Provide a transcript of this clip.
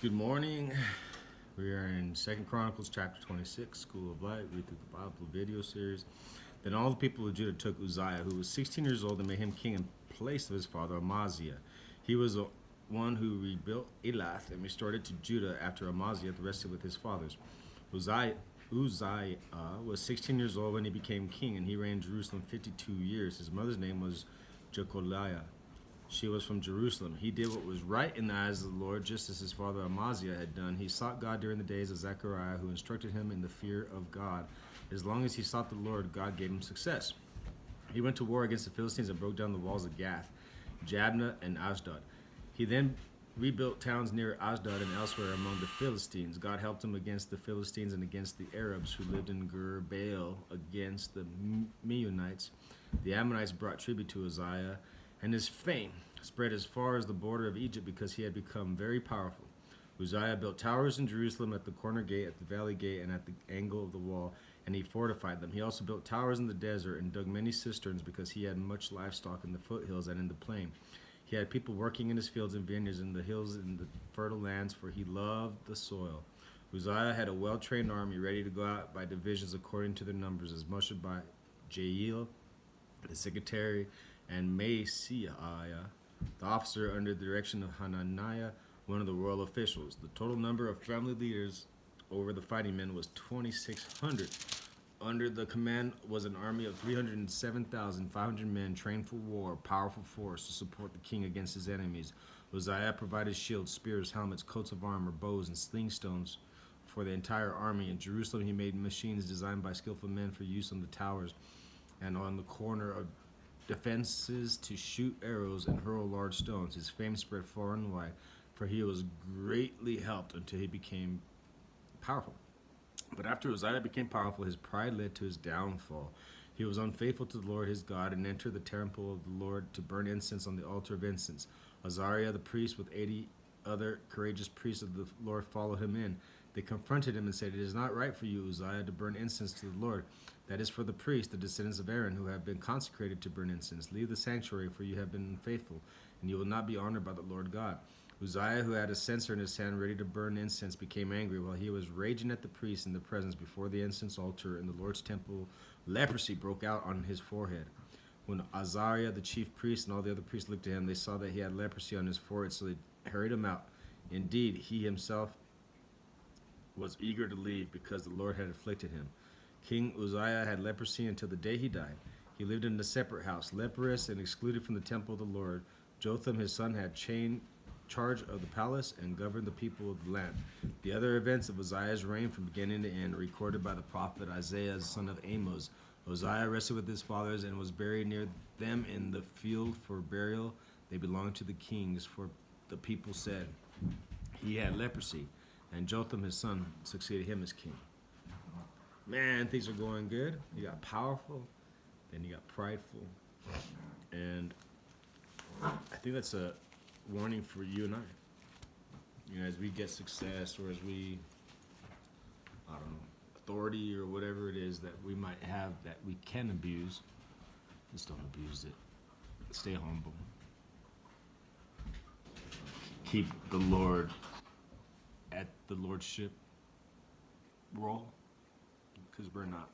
Good morning. We are in 2nd Chronicles chapter 26, School of Light, read through the Bible video series. Then all the people of Judah took Uzziah, who was 16 years old, and made him king in place of his father Amaziah. He was the one who rebuilt Elath and restored it to Judah after Amaziah rested with his fathers. Uzziah was 16 years old when he became king, and he reigned in Jerusalem 52 years. His mother's name was Jecoliah. She was from Jerusalem. He did what was right in the eyes of the Lord, just as his father Amaziah had done. He sought God during the days of Zachariah, who instructed him in the fear of God. As long as he sought the Lord, God gave him success. He went to war against the Philistines and broke down the walls of Gath, Jabneh, and Ashdod. He then rebuilt towns near Ashdod and elsewhere among the Philistines. God helped him against the Philistines and against the Arabs who lived in Gur Baal, against the Meunites. The Ammonites brought tribute to Uzziah, and his fame spread as far as the border of Egypt because he had become very powerful. Uzziah built towers in Jerusalem at the corner gate, at the valley gate, and at the angle of the wall, and he fortified them. He also built towers in the desert and dug many cisterns because he had much livestock in the foothills and in the plain. He had people working in his fields and vineyards, in the hills and the fertile lands, for he loved the soil. Uzziah had a well-trained army ready to go out by divisions according to their numbers, as mustered by Jael, the secretary, and Maaseiah, the officer under the direction of Hananiah, one of the royal officials. The total number of family leaders over the fighting men was 2,600. Under the command was an army of 307,500 men trained for war, a powerful force to support the king against his enemies. Uzziah provided shields, spears, helmets, coats of armor, bows, and sling stones for the entire army. In Jerusalem, he made machines designed by skillful men for use on the towers and on the corner of defenses to shoot arrows and hurl large stones. His fame spread far and wide, for he was greatly helped until he became powerful. But after Uzziah became powerful, his pride led to his downfall. He was unfaithful to the Lord his God and entered the temple of the Lord to burn incense on the altar of incense. Azariah the priest with 80 other courageous priests of the Lord followed him in. They confronted him and said, "It is not right for you, Uzziah, to burn incense to the Lord. That is for the priests, the descendants of Aaron, who have been consecrated to burn incense. Leave the sanctuary, for you have been unfaithful, and you will not be honored by the Lord God." Uzziah, who had a censer in his hand ready to burn incense, became angry while he was raging at the priests in the presence before the incense altar in the Lord's temple. Leprosy broke out on his forehead. When Azariah, the chief priest, and all the other priests looked at him, they saw that he had leprosy on his forehead, so they hurried him out. Indeed, he himself was eager to leave because the Lord had afflicted him. King Uzziah had leprosy until the day he died. He lived in a separate house, leprous and excluded from the temple of the Lord. Jotham, his son, had charge of the palace and governed the people of the land. The other events of Uzziah's reign from beginning to end, recorded by the prophet Isaiah, son of Amos. Uzziah rested with his fathers and was buried near them in the field for burial. They belonged to the kings, for the people said, "He had leprosy," and Jotham, his son, succeeded him as king. Man, things are going good. You got powerful, then you got prideful. And I think that's a warning for you and I. You know, as we get success, or as we, I don't know, authority or whatever it is that we might have that we can abuse, just don't abuse it. Stay humble. Keep the Lord at the lordship role, because we're not